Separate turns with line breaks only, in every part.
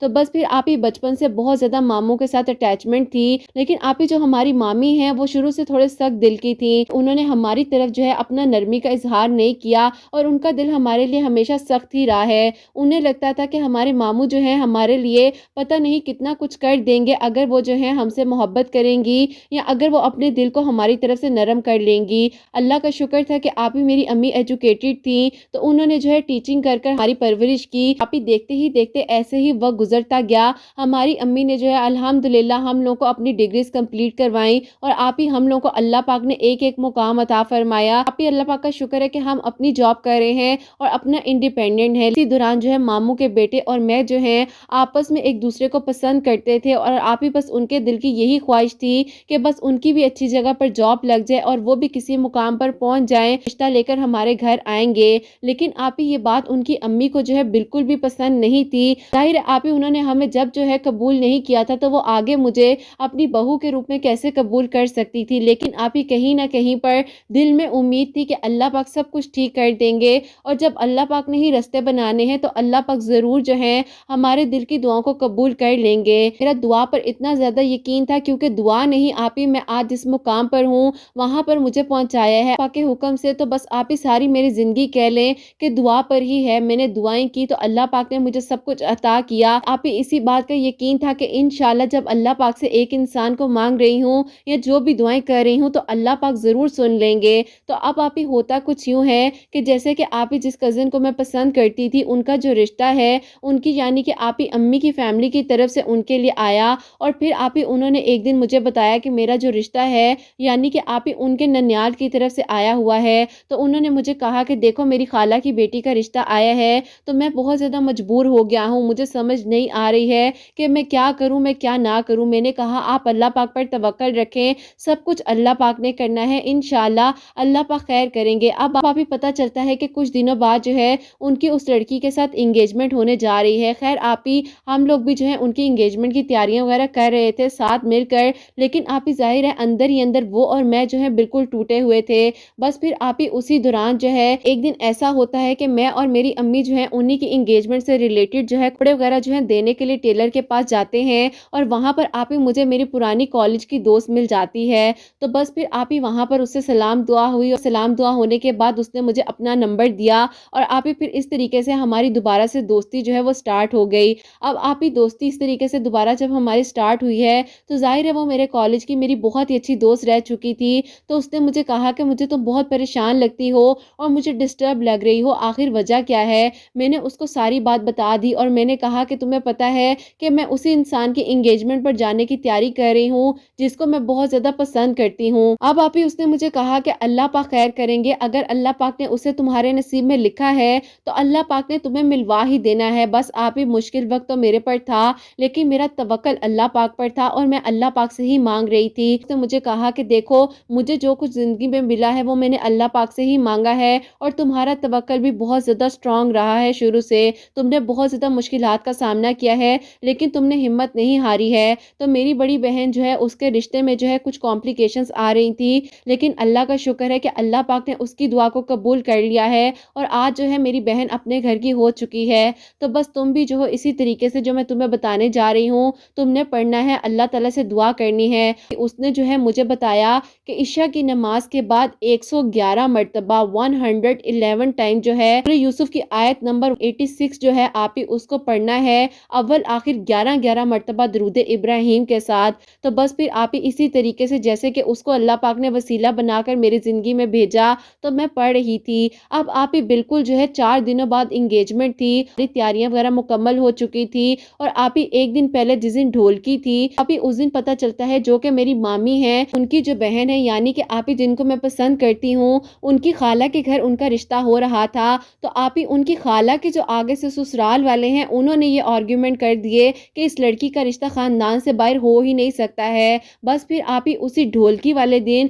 تو بس پھر آپ ہی بچپن سے بہت زیادہ ماموں کے ساتھ اٹیچمنٹ تھی، لیکن آپ ہی جو ہماری مامی ہیں وہ شروع سے تھوڑے سخت دل کی تھی، انہوں نے ہماری طرف جو ہے اپنا نرمی کا اظہار نہیں کیا اور ان کا دل ہمارے لیے ہمیشہ سخت ہی رہا ہے۔ انہیں لگتا تھا کہ ہمارے ماموں جو ہیں ہمارے لیے پتہ نہیں کتنا کچھ کر دیں گے اگر وہ جو ہے ہم سے محبت کریں گی یا اگر وہ اپنے دل کو ہماری طرف سے نرم کر لیں گی۔ اللہ کا شکر تھا کہ آپ ہی میری امی ایجوکیٹڈ تھیں، تو انہوں نے جو ہے ٹیچنگ کر کر ہماری پرورش کی۔ آپ ہی دیکھتے ہی دیکھتے ایسے ہی وقت گزرتا گیا، ہماری امی نے جو ہے الحمدللہ ہم لوگوں کو اپنی ڈگریز کمپلیٹ کروائیں اور آپ ہی ہم لوگوں کو اللہ پاک نے ایک ایک مقام عطا فرمایا۔ آپ ہی اللہ پاک کا شکر ہے کہ ہم اپنی جاب کر رہے ہیں اور اپنا انڈیپینڈنٹ ہے۔ اسی دوران جو ہے ماموں کے بیٹے اور میں جو ہے آپس میں ایک دوسرے کو پسند کرتے تھے اور آپ ہی بس ان کے دل کی یہی خواہش تھی کہ بس ان کی بھی اچھی جگہ پر جاب لگ جائے اور وہ بھی کسی مقام پر پہنچ جائیں، رشتہ لے کر ہمارے گھر آئیں گے۔ لیکن آپ ہی یہ بات ان کی امی کو جو ہے بالکل بھی پسند نہیں تھی۔ ظاہر ہے آپ ہی انہوں نے ہمیں جب جو ہے قبول نہیں کیا تھا تو وہ آگے مجھے اپنی بہو کے روپ میں کیسے قبول کر سکتی تھی، لیکن آپ ہی کہیں نہ کہیں پر دل میں امید تھی کہ اللہ پاک سب کچھ ٹھیک کر دیں گے اور جب اللہ پاک نے ہی راستے بنانے ہیں تو اللہ پاک ضرور جو ہے ہمارے دل کی دعاؤں کو قبول کر لیں گے۔ میرا دعا پر اتنا زیادہ یقین تھا کیونکہ دعا نہیں آپ ہی میں آج جس مقام پر ہوں وہاں پر مجھے پہنچایا ہے پاک کے حکم سے، تو بس آپ ہی ساری میری زندگی کہہ لیں کہ دعا پر ہی ہے۔ میں نے دعائیں کی تو اللہ پاک نے مجھے سب کچھ عطا کیا۔ آپ ہی اسی بات کا یقین تھا کہ انشاءاللہ جب اللہ پاک سے ایک انسان کو مانگ رہی ہوں یا جو بھی دعائیں کر رہی ہوں تو اللہ پاک ضرور سن لیں گے۔ تو اب آپ ہی ہوتا کچھ یوں ہے کہ جیسے کہ آپ ہی جس کزن کو میں پسند کرتی تھی ان کا جو رشتہ ہے ان کی یعنی کہ آپ ہی امی کی فیملی کی طرف سے ان کے لیے آیا اور پھر آپ ہی انہوں نے ایک دن مجھے بتایا کہ میرا جو رشتہ ہے یعنی کہ آپ ہی ان کے ننیال کی طرف سے آیا ہوا ہے۔ تو انہوں نے مجھے کہا کہ دیکھو میری خالہ کی بیٹی کا رشتہ آیا ہے، تو میں بہت زیادہ مجبور ہو گیا ہوں، مجھے سمجھ نہیں آ رہی ہے کہ میں کیا کروں میں کیا نہ کروں۔ میں نے کہا آپ اللہ پاک پر توکل رکھیں، سب کچھ اللہ پاک نے کرنا ہے، انشاءاللہ اللہ پاک خیر کریں گے۔ اب آپ ہی پتہ چلتا ہے کہ کچھ دنوں بعد جو ہے ان کی اس لڑکی کے ساتھ انگیجمنٹ ہونے جا رہی ہے۔ خیر آپ ہی ہم لوگ بھی جو ہے ان کی انگیجمنٹ کی تیاریاں وغیرہ کر رہے تھے ساتھ مل کر، لیکن آپ ہی ظاہر ہے اندر ہی اندر وہ اور میں جو ہے بالکل ٹوٹے ہوئے تھے۔ بس پھر آپ ہی اسی دوران جو ہے ایک دن ایسا ہوتا ہے کہ میں اور میری امی جو ہے انہی کی انگیجمنٹ سے ریلیٹڈ جو ہے کپڑے وغیرہ جو ہے دینے کے لیے ٹیلر کے پاس جاتے ہیں اور وہاں پر آپ ہی مجھے میری پرانی کالج کی دوست مل جاتی ہے۔ تو بس پھر آپ ہی وہاں پر اس سے سلام دعا ہوئی اور سلام دعا ہونے کے بعد اس نے مجھے اپنا نمبر دیا اور آپ ہی پھر اس طریقے سے ہماری دوبارہ سے دوستی جو ہے وہ سٹارٹ ہو گئی۔ اب آپ ہی دوستی اس طریقے سے دوبارہ جب ہماری سٹارٹ ہوئی ہے تو ظاہر ہے وہ میرے کالج کی میری بہت ہی اچھی دوست رہ چکی تھی، تو اس نے مجھے کہا کہ مجھے تم بہت پریشان لگتی ہو اور مجھے ڈسٹرب لگ رہی ہو، آخر وجہ کیا ہے؟ میں نے اس کو ساری بات بتا دی اور میں نے کہا کہ تمہیں پتہ ہے کہ میں اسی انسان کی انگیجمنٹ پر جانے کی تیاری کر رہی ہوں جس کو میں بہت زیادہ پسند کرتی ہوں۔ اب آپ ہی اس نے مجھے کہا کہ اللہ پاک خیر کریں گے، اگر اللہ پاک نے اسے تمہارے نصیب میں لکھا ہے تو اللہ پاک نے تمہیں ملوا ہی دینا ہے۔ بس آپ ہی مشکل وقت تو میرے پر تھا لیکن میرا توکل اللہ پاک پر تھا اور میں اللہ پاک سے ہی مانگ رہی تھی۔ اس نے مجھے کہا کہ دیکھو مجھے جو کچھ زندگی میں ملا ہے وہ میں نے اللہ پاک سے ہی مانگا ہے اور تمہارا توکل بھی بہت زیادہ اسٹرانگ رہا ہے شروع سے، تم نے بہت زیادہ مشکلات کا سامنا کیا ہے لیکن تم نے ہمت نہیں ہاری ہے۔ تو میری بڑی بہن جو ہے اس کے رشتے میں جو ہے کچھ کمپلیکیشنز آ رہی تھی لیکن اللہ کا شکر ہے کہ اللہ پاک نے اس کی دعا کو قبول کر لیا ہے اور آج جو ہے میری بہن اپنے گھر کی ہو چکی ہے۔ تو بس تم بھی جو ہو اسی طریقے سے جو میں تمہیں بتانے جا رہی ہوں تم نے پڑھنا ہے، اللہ تعالیٰ سے دعا کرنی ہے۔ اس نے جو ہے مجھے بتایا کہ عشاء کی نماز کے بعد 111 مرتبہ 111 ٹائم جو ہے سورہ یوسف کی آیت نمبر 86 جو ہے آپ ہی اس کو پڑھنا ہے، اول آخر 11 مرتبہ درود ابراہیم کے ساتھ۔ تو بس پھر آپ ہی اسی طریقے سے جیسے کہ اس کو اللہ پاک نے وسیلہ بنا کر میری زندگی میں بھیجا تو میں پڑھ رہی تھی۔ اب آپ ہی بالکل جو ہے 4 دنوں بعد انگیجمنٹ تھی، تیاریاں وغیرہ مکمل ہو چکی تھی اور آپ ہی ایک دن پہلے جس دن ڈھولکی تھی آپ ہی اس دن پتہ چلتا ہے جو کہ میری مامی ہے ان کی جو بہن ہے یعنی کہ آپ ہی جن کو میں پسند کرتی ہوں ان کی خالہ کے گھر ان کا رشتہ ہو رہا تھا، تو آپ ہی ان کی خالہ کے جو آگے سے سسرال والے ہیں انہوں نے یہ آرگیومنٹ کر دیے کہ اس لڑکی کا رشتہ خاندان سے باہر ہو ہی نہیں سکتا ہے۔ بس پھر آپ ہی اسی ڈھولکی والے دن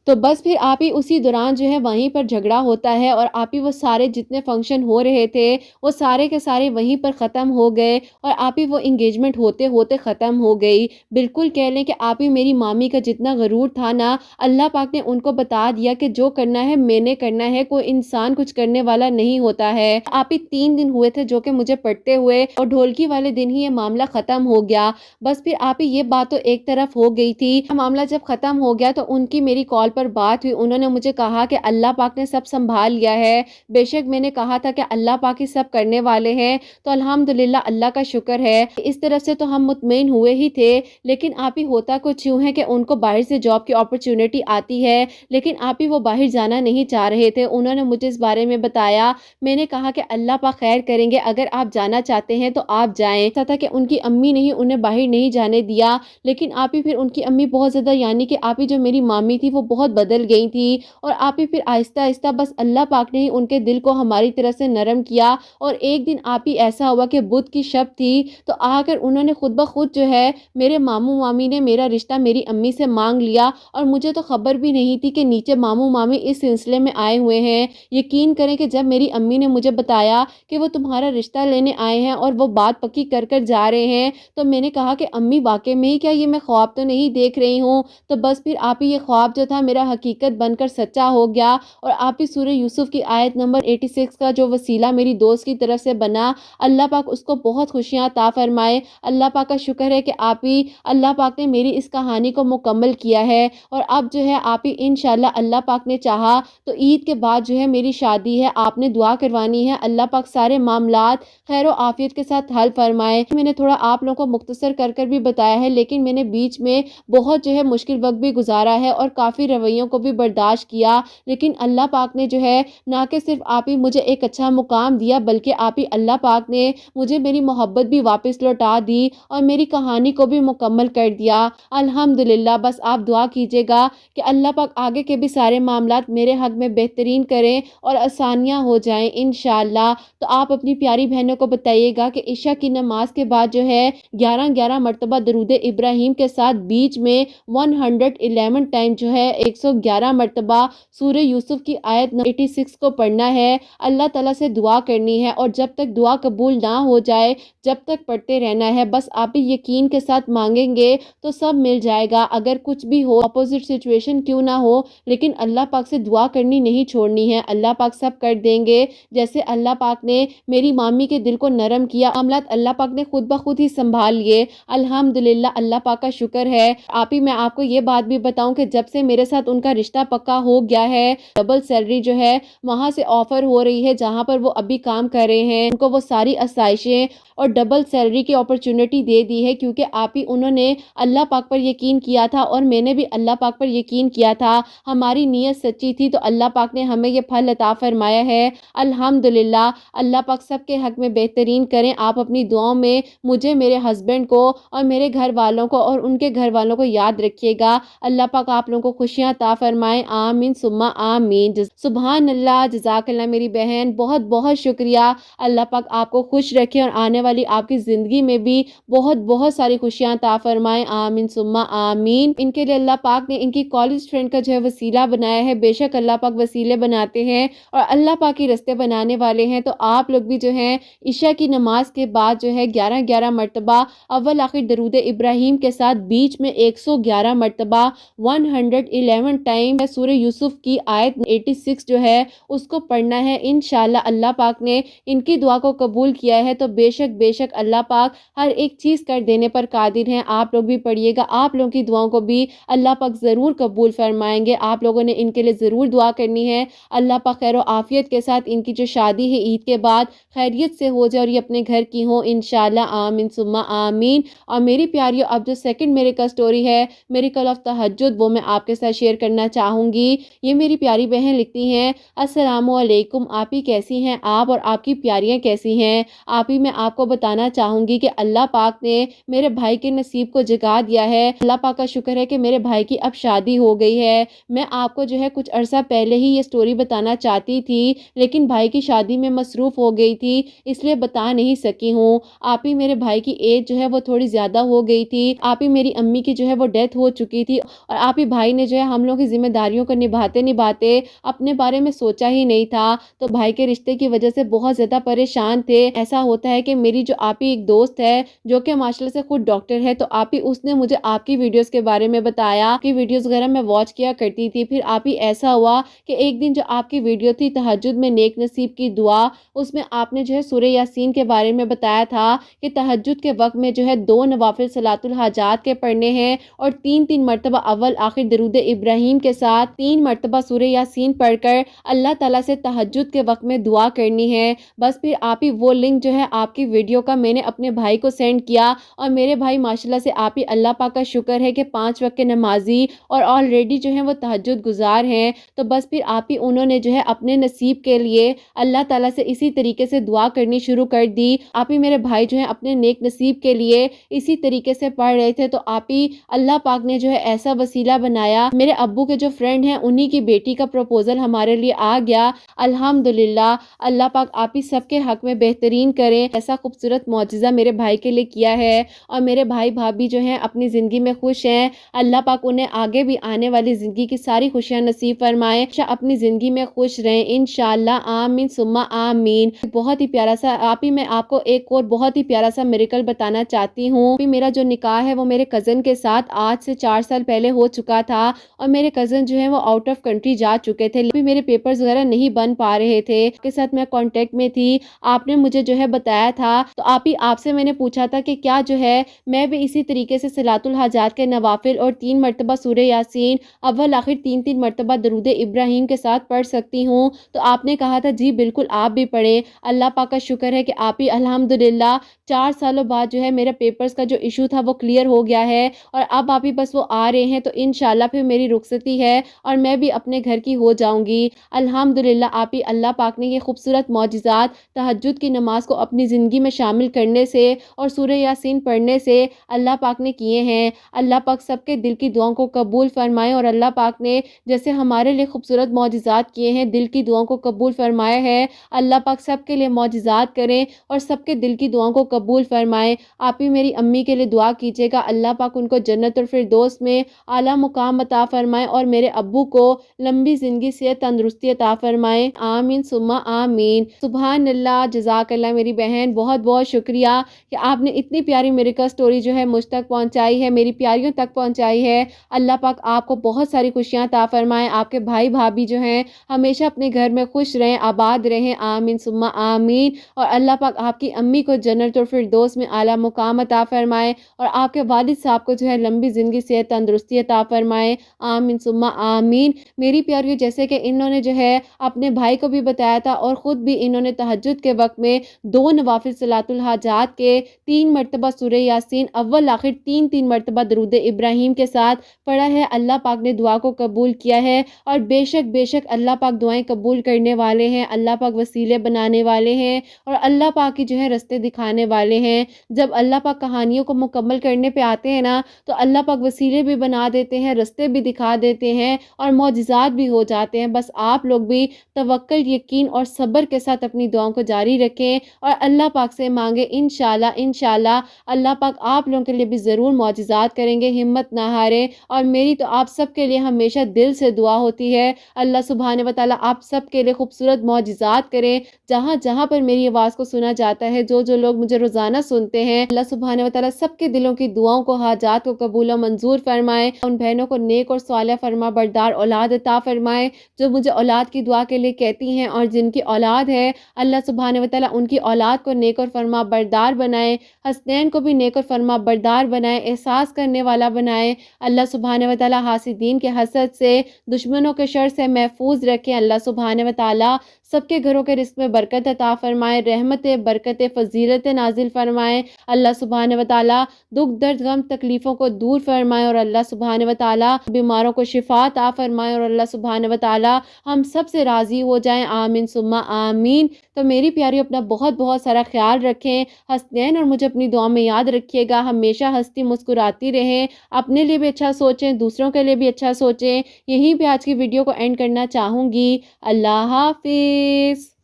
تو بس پھر آپ ہی اسی دوران جو ہے وہیں پر جھگڑا ہوتا ہے اور آپ ہی وہ سارے جتنے فنکشن ہو رہے تھے وہ سارے کے سارے وہیں پر ختم ہو گئے اور آپ ہی وہ انگیجمنٹ ہوتے ہوتے ختم ہو گئی۔ بالکل کہہ لیں کہ آپ ہی میری مامی کا جتنا غرور تھا نا، اللہ پاک نے ان کو بتا دیا کہ جو کرنا ہے میں نے کرنا ہے، کوئی انسان کچھ کرنے والا نہیں ہوتا ہے۔ آپ ہی 3 دن ہوئے تھے جو کہ مجھے پڑھتے ہوئے اور ڈھولکی والے دن ہی یہ معاملہ ختم ہو گیا۔ بس پھر آپ ہی یہ بات تو ایک طرف ہو گئی تھی، معاملہ جب ختم ہو گیا تو ان کی میری کال پر بات ہوئی، انہوں نے مجھے کہا کہ اللہ پاک نے سب سنبھال لیا ہے۔ بے شک میں نے کہا تھا کہ اللہ پاک ہی سب کرنے والے ہیں، تو الحمدللہ اللہ کا شکر ہے۔ اس طرف سے تو ہم مطمئن ہوئے ہی تھے، لیکن آپ ہی ہوتا کچھ یوں ہے کہ ان کو باہر سے جاب کی اپرچونٹی آتی ہے، لیکن آپ ہی وہ باہر جانا نہیں چاہ رہے تھے۔ انہوں نے مجھے اس بارے میں بتایا، میں نے کہا کہ اللہ پاک خیر کریں گے، اگر آپ جانا چاہتے ہیں تو آپ جائیں۔ ایسا تھا کہ ان کی امی نے ہی انہیں باہر نہیں جانے دیا، لیکن آپ ہی پھر ان کی امی بہت زیادہ، یعنی کہ آپ ہی جو میری مامی تھی وہ بہت بدل گئی تھی، اور آپ ہی پھر آہستہ آہستہ بس اللہ پاک نے ہی ان کے دل کو ہماری طرف سے نرم کیا۔ اور ایک دن آپ ہی ایسا ہوا کہ بدھ کی شب تھی، تو آ کر انہوں نے خود بخود جو ہے میرے ماموں مامی نے میرا رشتہ میری امی سے مانگ لیا، اور مجھے تو خبر بھی نہیں تھی کہ نیچے ماموں مامی اس سلسلے میں آئے ہوئے ہیں۔ یقین کریں کہ جب میری امی نے مجھے بتایا کہ وہ تمہارا رشتہ لینے آئے ہیں اور وہ بات پکی کر کر جا رہے ہیں، تو میں نے کہا کہ امی واقعی میں ہی کیا یہ میں خواب تو نہیں دیکھ رہی ہوں؟ تو بس پھر آپ ہی یہ خواب جو تھا میرا حقیقت بن کر سچا ہو گیا، اور آپ ہی سورہ یوسف کی آیت نمبر 86 کا جو وسیلہ میری دوست کی طرف سے بنا، اللہ پاک اس کو بہت خوشیاں عطا فرمائے۔ اللہ پاک کا شکر ہے کہ آپ ہی اللہ پاک نے میری اس کہانی کو مکمل کیا ہے، اور اب جو ہے آپ ہی انشاءاللہ اللہ پاک نے چاہا تو عید کے بعد جو ہے میری شادی ہے، آپ نے دعا کروانی ہے، اللہ پاک سارے معاملات خیر و عافیت کے ساتھ حل فرمائے۔ میں نے تھوڑا آپ لوگوں کو مختصر کر کر بھی بتایا ہے، لیکن میں نے بیچ میں بہت جو ہے مشکل وقت بھی گزارا ہے اور کافی رویوں کو بھی برداشت کیا، لیکن اللہ پاک نے جو ہے نہ کہ صرف آپ ہی مجھے ایک اچھا مقام دیا، بلکہ آپ ہی اللہ پاک نے مجھے میری محبت بھی واپس لوٹا دی اور میری کہانی کو بھی مکمل کر دیا، الحمدللہ۔ بس آپ دعا کیجیے گا کہ اللہ پاک آگے کے بھی سارے معاملات میرے حق میں بہترین کریں اور آسانیاں ہو جائیں انشاءاللہ۔ تو آپ اپنی پیاری بہنوں کو بتائیے گا کہ عشاء کی نماز کے بعد جو ہے 11 مرتبہ درود ابراہیم کے ساتھ بیچ میں 111 ٹائم جو ہے 111 مرتبہ سورہ یوسف کی آیت 86 کو پڑھنا ہے، اللہ تعالیٰ سے دعا کرنی ہے، اور جب تک دعا قبول نہ ہو جائے جب تک پڑھتے رہنا ہے۔ بس آپ بھی یقین کے ساتھ مانگیں گے تو سب مل جائے گا، اگر کچھ بھی ہو، اپوزٹ سچویشن کیوں نہ ہو، لیکن اللہ پاک سے دعا کرنی نہیں چھوڑنی ہے، اللہ پاک سب کر دیں گے۔ جیسے اللہ پاک نے میری مامی کے دل کو نرم کیا، معاملات اللہ پاک نے خود بخود ہی سنبھال لیے، الحمدللہ اللہ پاک کا شکر ہے۔ آپ ہی میں آپ کو یہ بات بھی بتاؤں کہ جب سے میرے ساتھ ان کا رشتہ پکا ہو گیا ہے، ڈبل سیلری جو ہے وہاں سے آفر ہو رہی ہے جہاں پر وہ ابھی کام کر رہے ہیں، ان کو وہ ساری آسائشیں اور ڈبل سیلری کی اپرچونٹی دے دی ہے، کیونکہ آپ ہی انہوں نے اللہ پاک پر یقین کیا تھا اور میں نے بھی اللہ پاک پر یقین کیا تھا، ہماری نیت سچی تھی، تو اللہ پاک نے ہمیں یہ پھل عطا فرمایا ہے، الحمدللہ۔ اللہ پاک سب کے حق میں بہترین کریں۔ آپ اپنی دعاؤں میں مجھے، میرے ہسبینڈ کو اور میرے گھر والوں کو اور ان کے گھر والوں کو یاد رکھیے گا، اللہ پاک آپ لوگوں کو خوشیاں عطا فرمائیں، آمین ثم آمین۔ سبحان اللہ، جزاک اللہ میری بہن، بہت بہت شکریہ۔ اللہ پاک آپ کو خوش رکھے اور آنے والی آپ کی زندگی میں بھی بہت بہت ساری خوشیاں عطا فرمائیں، آمین ثم آمین۔ ان کے لیے اللہ پاک نے ان کی کالج فرینڈ کا جو ہے وسیلہ بنایا ہے، بے شک اللہ پاک وسیلے بناتے ہیں اور اللہ پاک ہی رستے بنانے والے ہیں، تو آپ لوگ بھی جو ہیں عشاء کی نماز کے بعد جو ہے 11 مرتبہ اول آخر درود ابراہیم کے ساتھ بیچ میں 111 مرتبہ 111 ٹائم سورہ یوسف کی آیت 86 جو ہے اس کو پڑھنا ہے، انشاءاللہ اللہ پاک نے ان کی دعا کو قبول کیا ہے، تو بے شک اللہ پاک ہر ایک چیز کر دینے پر قادر ہیں۔ آپ لوگ بھی پڑھیے گا، آپ لوگوں کی دعاؤں کو بھی اللہ پاک ضرور قبول فرمائیں گے، آپ لوگوں نے ان کے لیے ضرور دعا کرنی ہے، اللہ پاک خیر و عافیت کے ساتھ ان کی جو شادی ہے عید کے بعد خیریت سے ہو جائے اور یہ اپنے گھر کی ہوں انشاءاللہ، آمین ثم آمین۔ اور میری پیاریوں، اب جو سیکنڈ میرے کا سٹوری ہے، میری کل آف تہجد، وہ میں آپ کے ساتھ شیئر کرنا چاہوں گی۔ یہ میری پیاری بہن لکھتی ہیں، السلام علیکم، آپ ہی کیسی ہیں آپ اور آپ کی پیاریاں کیسی ہیں؟ آپ ہی میں آپ کو بتانا چاہوں گی کہ اللہ پاک نے میرے بھائی کے نصیب کو جگا دیا ہے، اللہ پاک کا شکر ہے کہ میرے بھائی کی اب شادی ہو گئی ہے۔ میں آپ کو جو ہے کچھ عرصہ پہلے ہی یہ سٹوری بتانا چاہتی تھی، لیکن بھائی کی شادی میں مصروف ہو گئی تھی، اس لیے بتا نہیں سکی ہوں۔ آپ ہی میرے بھائی کی ایج جو ہے وہ تھوڑی زیادہ ہو گئی تھی، آپ ہی میری امی کی جو ہے وہ ڈیتھ ہو چکی تھی، اور آپ ہی بھائی نے جو ہے لوگوں کی ذمہ داریوں کو نبھاتے نبھاتے اپنے بارے میں سوچا ہی نہیں تھا، تو بھائی کے رشتے کی وجہ سے بہت زیادہ پریشان تھے۔ ایسا ہوتا ہے کہ میری جو آپی ایک دوست ہے جو کہ ماشاء اللہ سے خود ڈاکٹر ہے، تو آپی اس نے مجھے آپ کی ویڈیوز کے بارے میں بتایا کہ ویڈیوز وغیرہ میں واچ کیا کرتی تھی۔ پھر آپی ایسا ہوا کہ ایک دن جو آپ کی ویڈیو تھی تہجد میں نیک نصیب کی دعا، اس میں آپ نے جو ہے سورہ یاسین کے بارے میں بتایا تھا کہ تہجد کے وقت میں جو ہے 2 نوافل صلاۃ الحاجات کے پڑھنے ہیں اور 3 مرتبہ اول آخر درود ابراہیم کے ساتھ 3 مرتبہ سورہ یاسین پڑھ کر اللہ تعالیٰ سے تہجد کے وقت میں دعا کرنی ہے۔ بس پھر آپ ہی وہ لنک جو ہے آپ کی ویڈیو کا میں نے اپنے بھائی کو سینڈ کیا، اور میرے بھائی ماشاءاللہ سے آپ ہی اللہ پاک کا شکر ہے کہ 5 وقت کے نمازی اور آلریڈی جو ہے وہ تہجد گزار ہیں۔ تو بس پھر آپ ہی انہوں نے جو ہے اپنے نصیب کے لیے اللہ تعالیٰ سے اسی طریقے سے دعا کرنی شروع کر دی۔ آپ ہی میرے بھائی جو ہے اپنے نیک نصیب کے لیے اسی طریقے سے پڑھ رہے تھے، تو آپ ہی اللہ پاک نے جو ہے ایسا وسیلہ بنایا، میرے ابو کے جو فرینڈ ہیں انہی کی بیٹی کا پروپوزل ہمارے لیے آ گیا۔ الحمدللہ اللہ پاک آپ ہی سب کے حق میں بہترین کرے۔ ایسا خوبصورت معجزہ میرے بھائی کے لیے کیا ہے، اور میرے بھائی بھابھی جو ہیں اپنی زندگی میں خوش ہیں۔ اللہ پاک انہیں آگے بھی آنے والی زندگی کی ساری خوشیاں نصیب فرمائے، اپنی زندگی میں خوش رہیں انشاءاللہ، آمین ثم آمین۔ بہت ہی پیارا سا آپ ہی میں آپ کو ایک اور بہت ہی پیارا سا میریکل بتانا چاہتی ہوں۔ میرا جو نکاح ہے وہ میرے کزن کے ساتھ آج سے 4 سال پہلے ہو چکا تھا، اور میرے کزن جو ہے وہ آؤٹ آف کنٹری جا چکے تھے، لیکن میرے پیپرز وغیرہ نہیں بن پا رہے تھے۔ آپ کے ساتھ میں کانٹیکٹ میں تھی، آپ نے مجھے جو ہے بتایا تھا، تو آپ سے میں نے پوچھا تھا کہ کیا جو ہے میں بھی اسی طریقے سے صلاۃ الحاجات کے نوافل اور 3 مرتبہ سورہ یاسین اول آخر 3 مرتبہ درود ابراہیم کے ساتھ پڑھ سکتی ہوں؟ تو آپ نے کہا تھا جی بالکل آپ بھی پڑھیں۔ اللہ پاک کا شکر ہے کہ آپ ہی الحمدللہ 4 سالوں بعد جو ہے میرا پیپرز کا جو ایشو تھا وہ کلیئر ہو گیا ہے، اور اب آپ ہی بس وہ آ رہے ہیں، تو انشاءاللہ پھر میری رخصتی ہے اور میں بھی اپنے گھر کی ہو جاؤں گی الحمدللہ۔ آپ ہی اللہ پاک نے یہ خوبصورت معجزات تہجد کی نماز کو اپنی زندگی میں شامل کرنے سے اور سورہ یاسین پڑھنے سے اللہ پاک نے کیے ہیں۔ اللہ پاک سب کے دل کی دعاؤں کو قبول فرمائے، اور اللہ پاک نے جیسے ہمارے لیے خوبصورت معجزات کیے ہیں، دل کی دعاؤں کو قبول فرمایا ہے، اللہ پاک سب کے لیے معجزات کریں اور سب کے دل کی دعاؤں کو قبول فرمائے۔ آپ ہی میری امی کے لیے دعا کیجیے گا، اللہ پاک ان کو جنت الفردوس میں اعلیٰ مقام عطا فرمائے، اور میرے ابو کو لمبی زندگی سے تندرستی عطا فرمائے، آمین ثم آمین۔ سبحان اللہ، جزاک اللہ میری بہن، بہت بہت شکریہ کہ آپ نے اتنی پیاری میریکل سٹوری جو ہے مجھ تک پہنچائی ہے، میری پیاریوں تک پہنچائی ہے۔ اللہ پاک آپ کو بہت ساری خوشیاں عطا فرمائے، آپ کے بھائی بھابھی جو ہیں ہمیشہ اپنے گھر میں خوش رہیں، آباد رہیں، آمین ثم آمین۔ اور اللہ پاک آپ کی امی کو جنت الفردوس میں اعلیٰ مقام عطا فرمائے، اور آپ کے والد صاحب کو جو ہے لمبی زندگی سے تندرستی عطا فرمائے، آمین ثم آمین۔ میری پیاریوں، جیسے کہ انہوں نے جو ہے اپنے بھائی کو بھی بتایا تھا، اور خود بھی انہوں نے تہجد کے وقت میں 2 نوافل صلاۃ الحاجات کے 3 مرتبہ سورہ یاسین اول آخر 3 مرتبہ درود ابراہیم کے ساتھ پڑھا ہے۔ اللہ پاک نے دعا کو قبول کیا ہے، اور بے شک اللہ پاک دعائیں قبول کرنے والے ہیں، اللہ پاک وسیلے بنانے والے ہیں، اور اللہ پاک کی جو ہے رستے دکھانے والے ہیں۔ جب اللہ پاک کہانیوں کو مکمل کرنے پہ آتے ہیں نا، تو اللہ پاک وسیلے بھی بنا دیتے ہیں، رستے بھی دکھا دیتے ہیں، اور معجزات بھی ہو جاتے ہیں۔ بس آپ لوگ بھی توکل، یقین اور صبر کے ساتھ اپنی دعاؤں کو جاری رکھیں، اور اللہ پاک سے مانگیں، انشاءاللہ اللہ پاک آپ لوگوں کے لیے بھی ضرور معجزات کریں گے، ہمت نہ ہاریں۔ اور میری تو آپ سب کے لیے ہمیشہ دل سے دعا ہوتی ہے، اللہ سبحانہ و تعالیٰ آپ سب کے لیے خوبصورت معجزات کریں، جہاں جہاں پر میری آواز کو سنا جاتا ہے، جو لوگ مجھے روزانہ سنتے ہیں، اللہ سبحانہ و تعالیٰ سب کے دلوں کی دعاؤں کو، حاجات کو قبول و منظور فرمائے، ان بہنوں کو نیک اور صالح فرما بردار اولاد عطا فرمائے جو مجھے اولاد کی دعا کے لیے کہتی ہیں، اور جن کی اولاد ہے اللہ سبحانہ و تعالیٰ ان کی اولاد کو نیک اور فرما بردار بنائے، حسنین کو بھی نیک اور فرما بردار بنائے، احساس کرنے والا بنائے، اللہ سبحانہ و تعالیٰ حاسدین کے حسد سے، دشمنوں کے شر سے محفوظ رکھے، اللہ سبحانہ و تعالیٰ سب کے گھروں کے رزق میں برکت عطا فرمائے، رحمت برکت فضیلت نازل فرمائے، اللہ سبحانہ و تعالیٰ دکھ درد غم تکلیفوں کو دور فرمائے، اور اللہ سبحانہ و تعالیٰ بیماروں کو شفا عطا فرمائے، اور اللہ سبحانہ و تعالیٰ ہم سب سے راضی ہو جائیں، آمین ثم آمین۔ تو میری پیاری اپنا بہت بہت سارا خیال رکھیں، حسنین اور مجھے اپنی دعا میں یاد رکھیے گا، ہمیشہ ہنستی مسکراتی رہیں، اپنے لیے بھی اچھا سوچیں، دوسروں کے لیے بھی اچھا سوچیں۔ یہیں پہ آج کی ویڈیو کو اینڈ کرنا چاہوں گی، اللہ حافظ۔